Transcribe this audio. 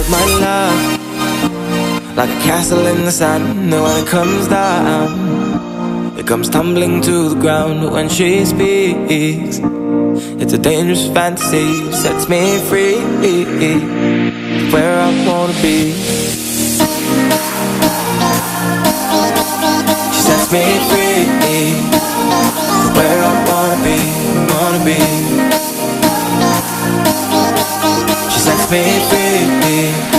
my love, like a castle in the sand. And when it comes down, it comes tumbling to the ground. But when she speaks, it's a dangerous fantasy. Sets me free, where I wanna be. She sets me free, where I wanna be, wanna be. She sets me free.